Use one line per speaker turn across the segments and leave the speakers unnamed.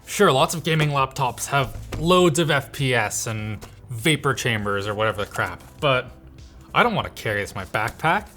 Sure, lots of gaming laptops have loads of FPS and vapor chambers or whatever the crap, but I don't want to carry this in my backpack.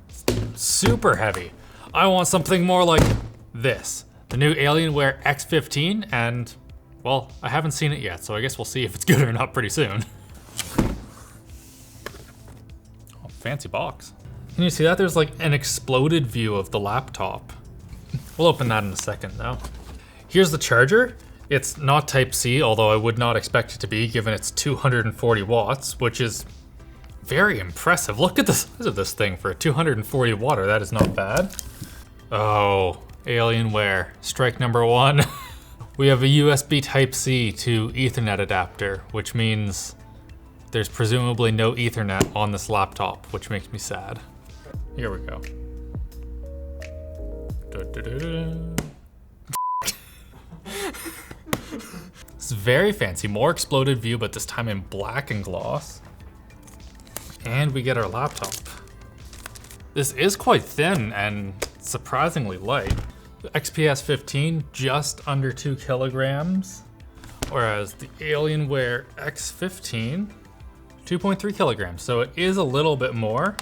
It's super heavy. I want something more like this, the new Alienware X15, and well, I haven't seen it yet, so I guess we'll see if it's good or not pretty soon. Oh, fancy box. Can you see that? There's like an exploded view of the laptop. We'll open that in a second though. Here's the charger. It's not Type-C, although I would not expect it to be given it's 240 watts, which is very impressive. Look at the size of this thing for a 240 watt. That is not bad. Oh, Alienware, strike number one. We have a USB Type-C to Ethernet adapter, which means there's presumably no Ethernet on this laptop, which makes me sad. Here we go. It's very fancy, more exploded view, but this time in black and gloss. And we get our laptop. This is quite thin and surprisingly light. The XPS 15, just under 2 kilograms, whereas the Alienware X15, 2.3 kilograms. So it is a little bit more.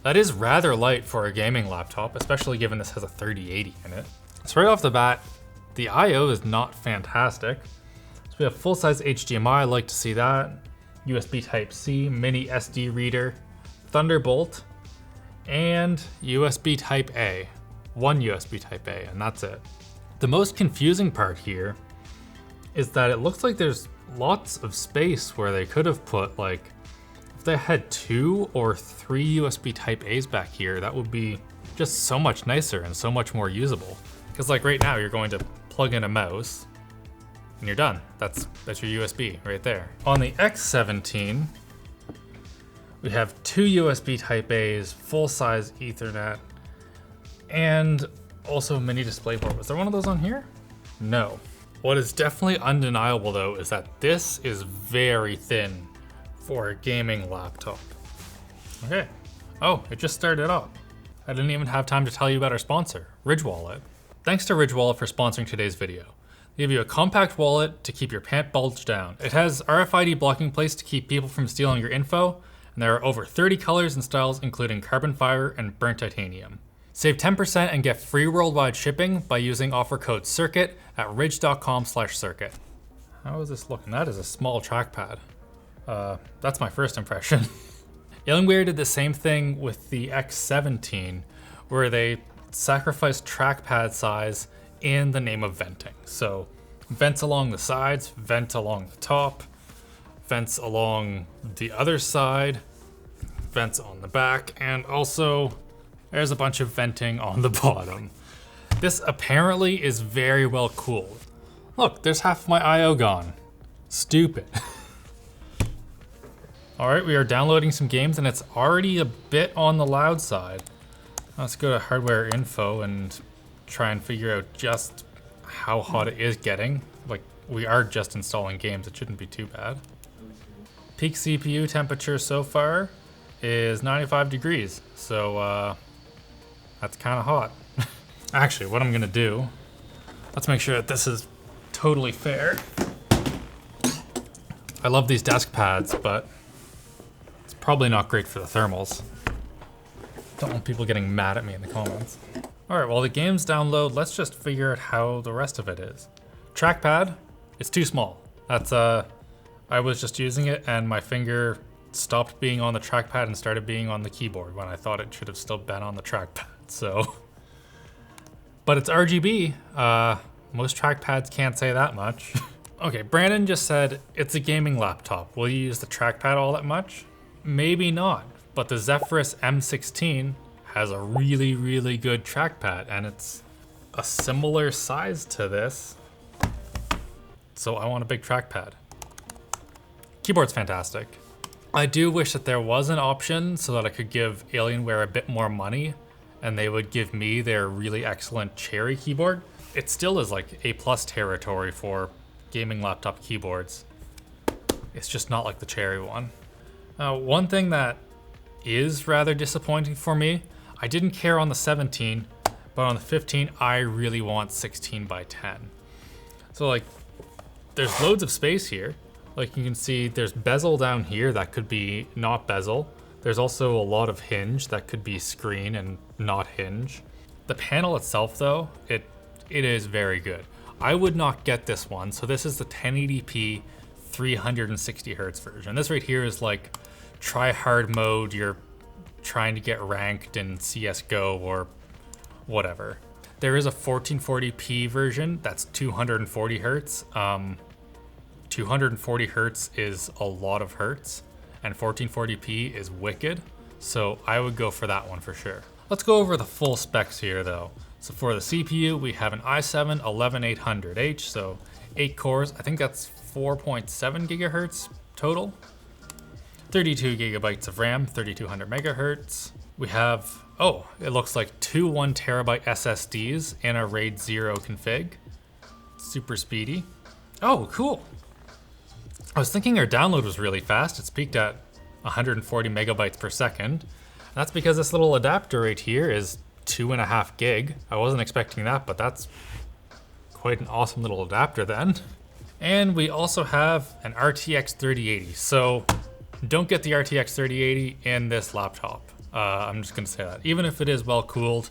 That is rather light for a gaming laptop, especially given this has a 3080 in it. So right off the bat, the I/O is not fantastic. So we have full-size HDMI, I like to see that. USB Type-C, mini SD reader, Thunderbolt, and USB Type-A. One USB Type-A, and that's it. The most confusing part here is that it looks like there's lots of space where they could have put, like, if they had 2 or 3 USB Type-A's back here, that would be just so much nicer and so much more usable. Because like right now, you're going to plug in a mouse and you're done. That's your USB right there. On the X17, we have 2 USB Type-A's, full-size Ethernet, and also a mini DisplayPort. Was there one of those on here? No. What is definitely undeniable though is that this is very thin for a gaming laptop. Okay. Oh, it just started up. I didn't even have time to tell you about our sponsor, Ridge Wallet. Thanks to Ridge Wallet for sponsoring today's video. They give you a compact wallet to keep your pant bulge down. It has RFID blocking plates to keep people from stealing your info, and there are over 30 colors and styles including carbon fiber and burnt titanium. Save 10% and get free worldwide shipping by using offer code CIRCUIT at ridge.com/circuit. How is this looking? That is a small trackpad. That's my first impression. Alienware did the same thing with the X17, where they sacrificed trackpad size in the name of venting. So vents along the sides, vent along the top, vents along the other side, vents on the back, and also there's a bunch of venting on the bottom. This apparently is very well cooled. Look, there's half of my I/O gone. Stupid. All right, we are downloading some games and it's already a bit on the loud side. Let's go to hardware info and try and figure out just how hot it is getting. Like, we are just installing games, it shouldn't be too bad. Peak CPU temperature so far is 95 degrees, so that's kind of hot. Actually, what I'm gonna do, let's make sure that this is totally fair. I love these desk pads, but it's probably not great for the thermals. Don't want people getting mad at me in the comments. All right, while the games download, let's just figure out how the rest of it is. Trackpad, it's too small. That's I was just using it and my finger stopped being on the trackpad and started being on the keyboard when I thought it should have still been on the trackpad, so. But it's RGB. Most trackpads can't say that much. Okay, Brandon just said, it's a gaming laptop. Will you use the trackpad all that much? Maybe not, but the Zephyrus M16 has a really, really good trackpad and it's a similar size to this. So I want a big trackpad. Keyboard's fantastic. I do wish that there was an option so that I could give Alienware a bit more money and they would give me their really excellent Cherry keyboard. It still is like A+ territory for gaming laptop keyboards. It's just not like the Cherry one. One thing that is rather disappointing for me, I didn't care on the 17, but on the 15, I really want 16 by 10. So like, there's loads of space here. Like you can see there's bezel down here that could be not bezel. There's also a lot of hinge that could be screen and not hinge. The panel itself though, it is very good. I would not get this one. So this is the 1080p 360 hertz version. This right here is like try hard mode. You're trying to get ranked in CSGO or whatever. There is a 1440p version that's 240 hertz. 240 hertz is a lot of hertz, and 1440p is wicked. So I would go for that one for sure. Let's go over the full specs here though. So for the CPU, we have an i7-11800H, so 8 cores. I think that's 4.7 gigahertz total. 32 gigabytes of RAM, 3200 megahertz. We have, oh, it looks like two 1 terabyte SSDs in a RAID 0 config. Super speedy. Oh, cool. I was thinking our download was really fast. It's peaked at 140 megabytes per second. That's because this little adapter right here is 2.5 gig. I wasn't expecting that, but that's quite an awesome little adapter then. And we also have an RTX 3080. So don't get the RTX 3080 in this laptop. I'm just gonna say that. Even if it is well cooled,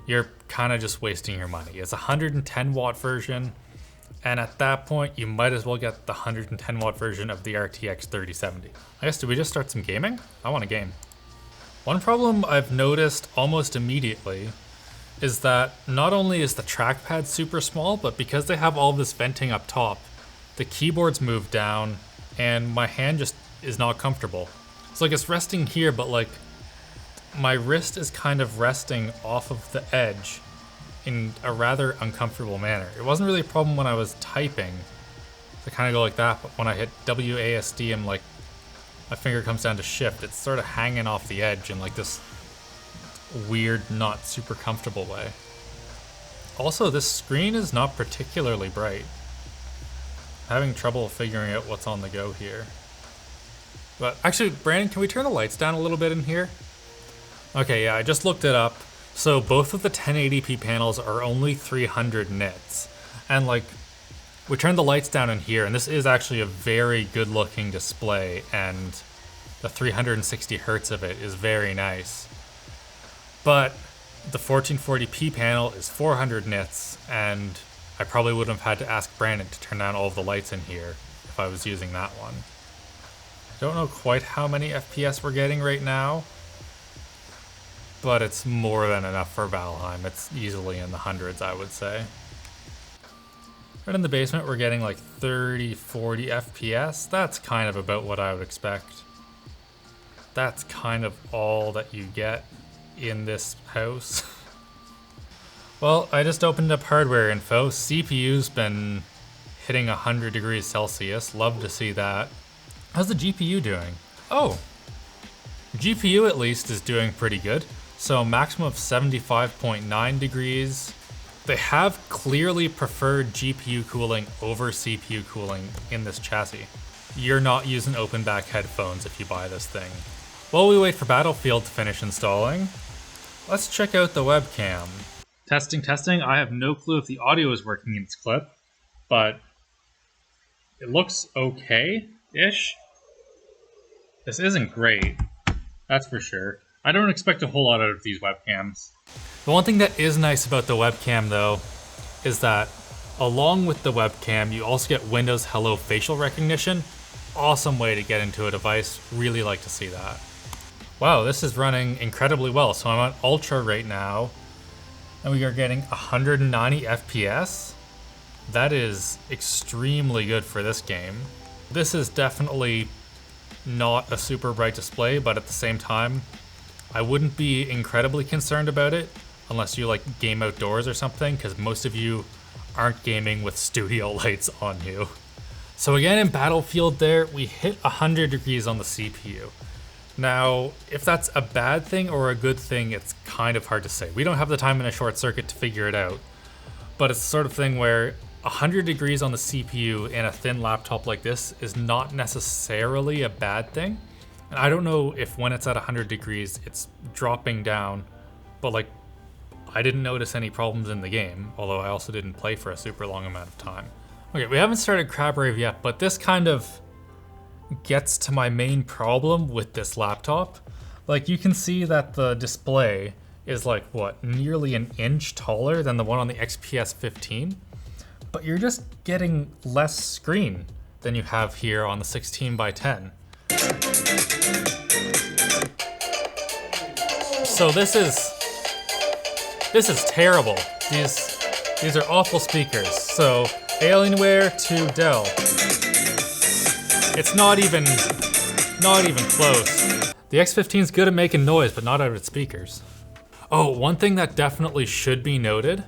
you're kind of just wasting your money. It's a 110 watt version. And at that point, you might as well get the 110 watt version of the RTX 3070. I guess, do we just start some gaming? I want to game. One problem I've noticed almost immediately is that not only is the trackpad super small, but because they have all this venting up top, the keyboards move down and my hand just is not comfortable. It's like it's resting here, but like my wrist is kind of resting off of the edge in a rather uncomfortable manner. It wasn't really a problem when I was typing to kind of go like that, but when I hit WASD and like my finger comes down to shift, it's sort of hanging off the edge in like this weird, not super comfortable way. Also, this screen is not particularly bright. I'm having trouble figuring out what's on the go here. But actually, Brandon, can we turn the lights down a little bit in here? Okay, yeah, I just looked it up. So both of the 1080p panels are only 300 nits. And like, we turned the lights down in here, and this is actually a very good looking display, and the 360 hertz of it is very nice. But the 1440p panel is 400 nits, and I probably wouldn't have had to ask Brandon to turn down all of the lights in here if I was using that one. I don't know quite how many FPS we're getting right now, but it's more than enough for Valheim. It's easily in the hundreds, I would say. Right in the basement, we're getting like 30, 40 FPS. That's kind of about what I would expect. That's kind of all that you get in this house. Well, I just opened up hardware info. CPU's been hitting 100 degrees Celsius. Love to see that. How's the GPU doing? Oh, GPU at least is doing pretty good. So maximum of 75.9 degrees. They have clearly preferred GPU cooling over CPU cooling in this chassis. You're not using open back headphones if you buy this thing. While we wait for Battlefield to finish installing, let's check out the webcam. Testing. I have no clue if the audio is working in this clip, but it looks okay-ish. This isn't great, that's for sure. I don't expect a whole lot out of these webcams. The one thing that is nice about the webcam though, is that along with the webcam, you also get Windows Hello facial recognition. Awesome way to get into a device, really like to see that. Wow, this is running incredibly well. So I'm on Ultra right now, and we are getting 190 FPS. That is extremely good for this game. This is definitely not a super bright display, but at the same time, I wouldn't be incredibly concerned about it unless you like game outdoors or something, because most of you aren't gaming with studio lights on you. So again, in Battlefield there, we hit 100 degrees on the CPU. Now, if that's a bad thing or a good thing, it's kind of hard to say. We don't have the time in a short circuit to figure it out, but it's the sort of thing where 100 degrees on the CPU in a thin laptop like this is not necessarily a bad thing. And I don't know if when it's at 100 degrees, it's dropping down, but like I didn't notice any problems in the game, although I also didn't play for a super long amount of time. Okay, we haven't started Crab Rave yet, but this kind of gets to my main problem with this laptop. Like, you can see that the display is like, what, nearly an inch taller than the one on the XPS 15, but you're just getting less screen than you have here on the 16 by 10. So this is terrible. These are awful speakers. So Alienware to Dell. It's not even close. The X15 is good at making noise, but not out of its speakers. Oh, one thing that definitely should be noted,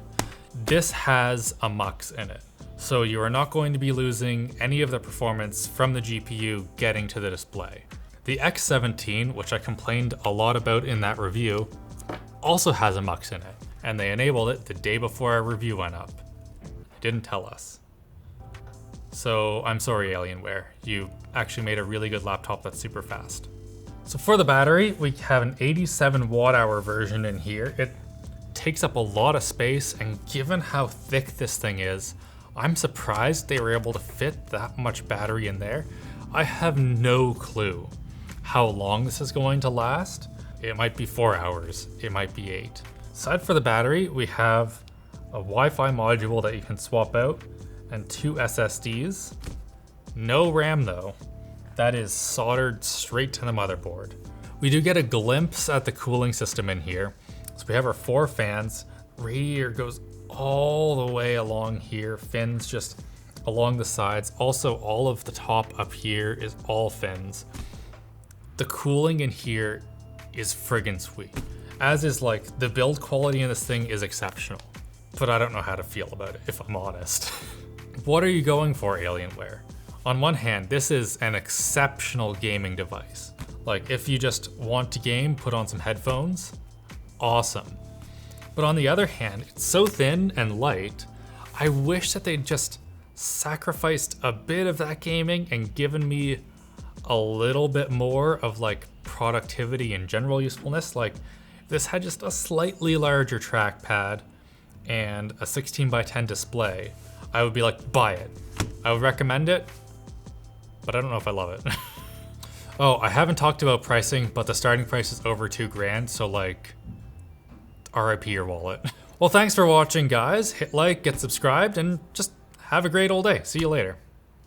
this has a MUX in it. So you are not going to be losing any of the performance from the GPU getting to the display. The X17, which I complained a lot about in that review, also has a MUX in it, and they enabled it the day before our review went up. Didn't tell us. So I'm sorry, Alienware. You actually made a really good laptop that's super fast. So for the battery, we have an 87 watt-hour version in here. It takes up a lot of space, and given how thick this thing is, I'm surprised they were able to fit that much battery in there. I have no clue how long this is going to last. It might be 4 hours, it might be 8. Aside for the battery, we have a Wi-Fi module that you can swap out and 2 SSDs. No RAM though. That is soldered straight to the motherboard. We do get a glimpse at the cooling system in here. So we have our 4 fans. Radiator goes all the way along here, fins just along the sides. Also, all of the top up here is all fins. The cooling in here is friggin' sweet. As is like, the build quality in this thing is exceptional, but I don't know how to feel about it, if I'm honest. What are you going for, Alienware? On one hand, this is an exceptional gaming device. Like, if you just want to game, put on some headphones, awesome. But on the other hand, it's so thin and light, I wish that they'd just sacrificed a bit of that gaming and given me a little bit more of like productivity and general usefulness. Like, if this had just a slightly larger trackpad and a 16 by 10 display, I would be like, buy it. I would recommend it, but I don't know if I love it. Oh, I haven't talked about pricing, but the starting price is over $2,000, so like, RIP your wallet. Well, thanks for watching, guys. Hit like, get subscribed, and just have a great old day. See you later.